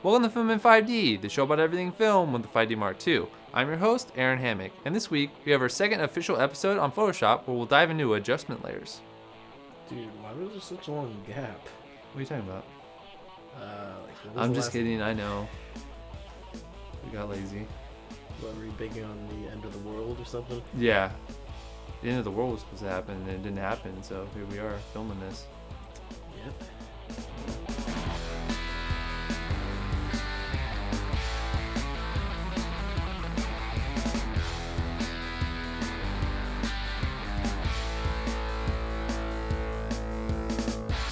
Welcome to Film in 5D, the show about everything film with the 5D Mark II. I'm your host, Aaron Hammock, and this week we have our second official episode on Photoshop where we'll dive into adjustment layers. Dude, why was there such a long gap? What are you talking about? What I'm was just the last kidding, I know. We got lazy. one? Were we big on the end of the world or something? Yeah. The end of the world was supposed to happen and it didn't happen, so here we are filming this. Yep.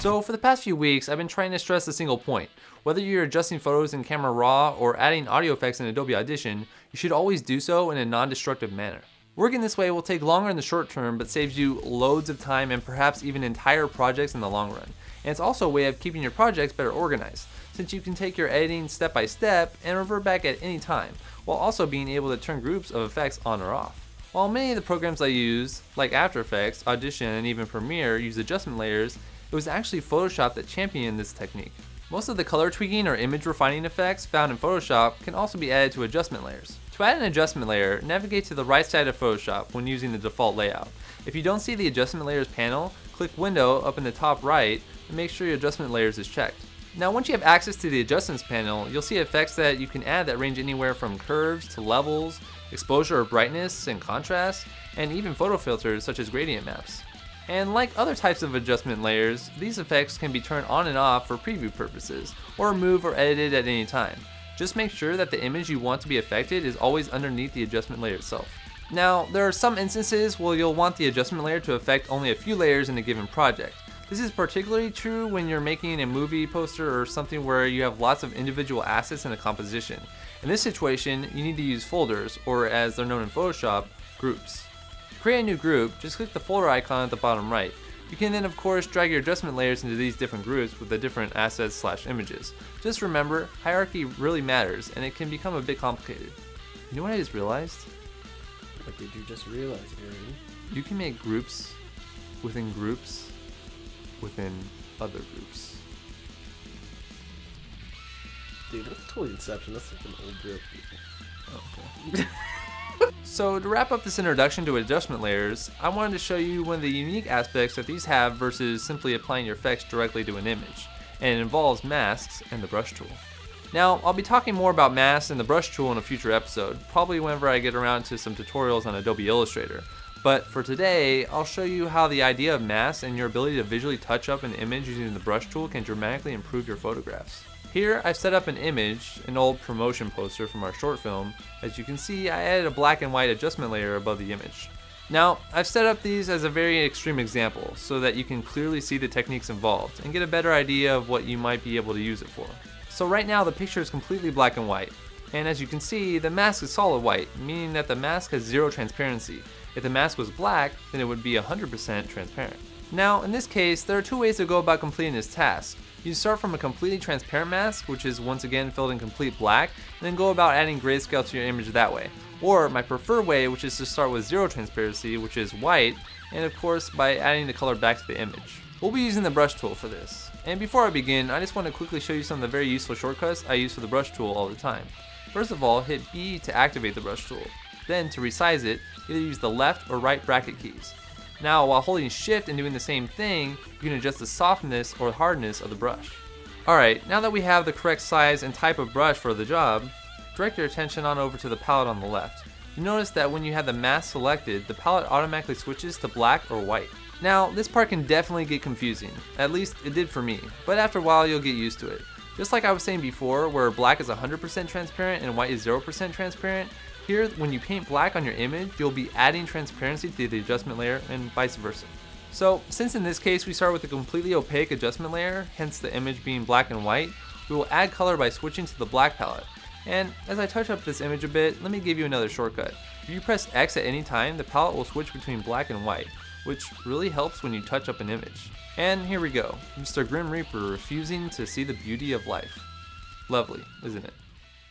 So for the past few weeks, I've been trying to stress a single point. Whether you're adjusting photos in Camera Raw or adding audio effects in Adobe Audition, you should always do so in a non-destructive manner. Working this way will take longer in the short term, but saves you loads of time and perhaps even entire projects in the long run. And it's also a way of keeping your projects better organized, since you can take your editing step by step and revert back at any time, while also being able to turn groups of effects on or off. While many of the programs I use, like After Effects, Audition, and even Premiere, use adjustment layers, it was actually Photoshop that championed this technique. Most of the color tweaking or image refining effects found in Photoshop can also be added to adjustment layers. To add an adjustment layer, navigate to the right side of Photoshop when using the default layout. If you don't see the adjustment layers panel, click Window up in the top right and make sure your adjustment layers is checked. Now once you have access to the adjustments panel, you'll see effects that you can add that range anywhere from curves to levels, exposure or brightness and contrast, and even photo filters such as gradient maps. And like other types of adjustment layers, these effects can be turned on and off for preview purposes, or removed or edited at any time. Just make sure that the image you want to be affected is always underneath the adjustment layer itself. Now, there are some instances where you'll want the adjustment layer to affect only a few layers in a given project. This is particularly true when you're making a movie poster or something where you have lots of individual assets in a composition. In this situation, you need to use folders, or as they're known in Photoshop, groups. To create a new group, just click the folder icon at the bottom right. You can then of course drag your adjustment layers into these different groups with the different assets/images. Just remember, hierarchy really matters and it can become a bit complicated. You know what I just realized? What did you just realize, Aaron? You can make groups within other groups. Dude, that's totally Inception. That's like an old joke. Okay. So to wrap up this introduction to adjustment layers, I wanted to show you one of the unique aspects that these have versus simply applying your effects directly to an image, and it involves masks and the brush tool. Now, I'll be talking more about masks and the brush tool in a future episode, probably whenever I get around to some tutorials on Adobe Illustrator. But for today, I'll show you how the idea of masks and your ability to visually touch up an image using the brush tool can dramatically improve your photographs. Here, I've set up an image, an old promotion poster from our short film. As you can see, I added a black and white adjustment layer above the image. Now, I've set up these as a very extreme example so that you can clearly see the techniques involved and get a better idea of what you might be able to use it for. So right now, the picture is completely black and white. And as you can see, the mask is solid white, meaning that the mask has zero transparency. If the mask was black, then it would be 100% transparent. Now, in this case, there are two ways to go about completing this task. You start from a completely transparent mask, which is once again filled in complete black, and then go about adding grayscale to your image that way. Or my preferred way, which is to start with zero transparency, which is white, and of course by adding the color back to the image. We'll be using the brush tool for this. And before I begin, I just want to quickly show you some of the very useful shortcuts I use for the brush tool all the time. First of all, hit B to activate the brush tool. Then to resize it, either use the left or right bracket keys. Now, while holding shift and doing the same thing, you can adjust the softness or hardness of the brush. Alright, now that we have the correct size and type of brush for the job, direct your attention on over to the palette on the left. You notice that when you have the mask selected, the palette automatically switches to black or white. Now, this part can definitely get confusing, at least it did for me, but after a while you'll get used to it. Just like I was saying before, where black is 100% transparent and white is 0% transparent, here, when you paint black on your image, you'll be adding transparency to the adjustment layer and vice versa. So, since in this case we start with a completely opaque adjustment layer, hence the image being black and white, we will add color by switching to the black palette. And as I touch up this image a bit, let me give you another shortcut. If you press X at any time, the palette will switch between black and white, which really helps when you touch up an image. And here we go, Mr. Grim Reaper refusing to see the beauty of life. Lovely, isn't it?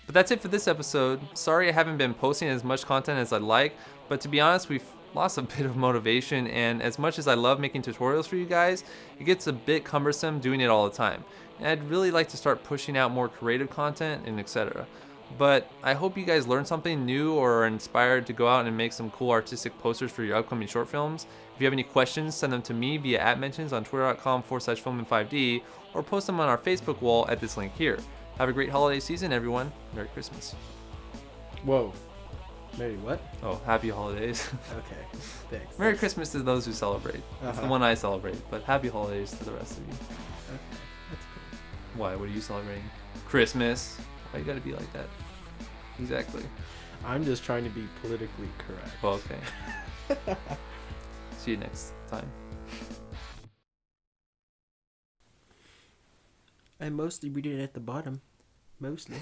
But that's it for this episode. Sorry I haven't been posting as much content as I'd like, but to be honest, we've lost a bit of motivation, and as much as I love making tutorials for you guys, it gets a bit cumbersome doing it all the time. and I'd really like to start pushing out more creative content and etc. But I hope you guys learned something new or are inspired to go out and make some cool artistic posters for your upcoming short films. If you have any questions, send them to me via @mentions on twitter.com/filmin5d or post them on our Facebook wall at this link here. Have a great holiday season, everyone. Merry Christmas. Whoa. Mary, what? Oh, happy holidays. Okay, thanks. Merry Christmas to those who celebrate. It's the Uh-huh. one I celebrate, but happy holidays to the rest of you. Okay, that's cool. Why? What are you celebrating? Christmas? Why you gotta be like that? Exactly. I'm just trying to be politically correct. Well, okay. See you next time. I mostly read it at the bottom. Mostly.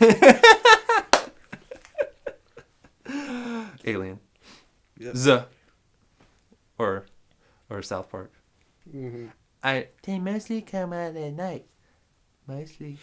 Alien. Yep. Z. Or South Park. Mm-hmm. They mostly come out at night. Mostly.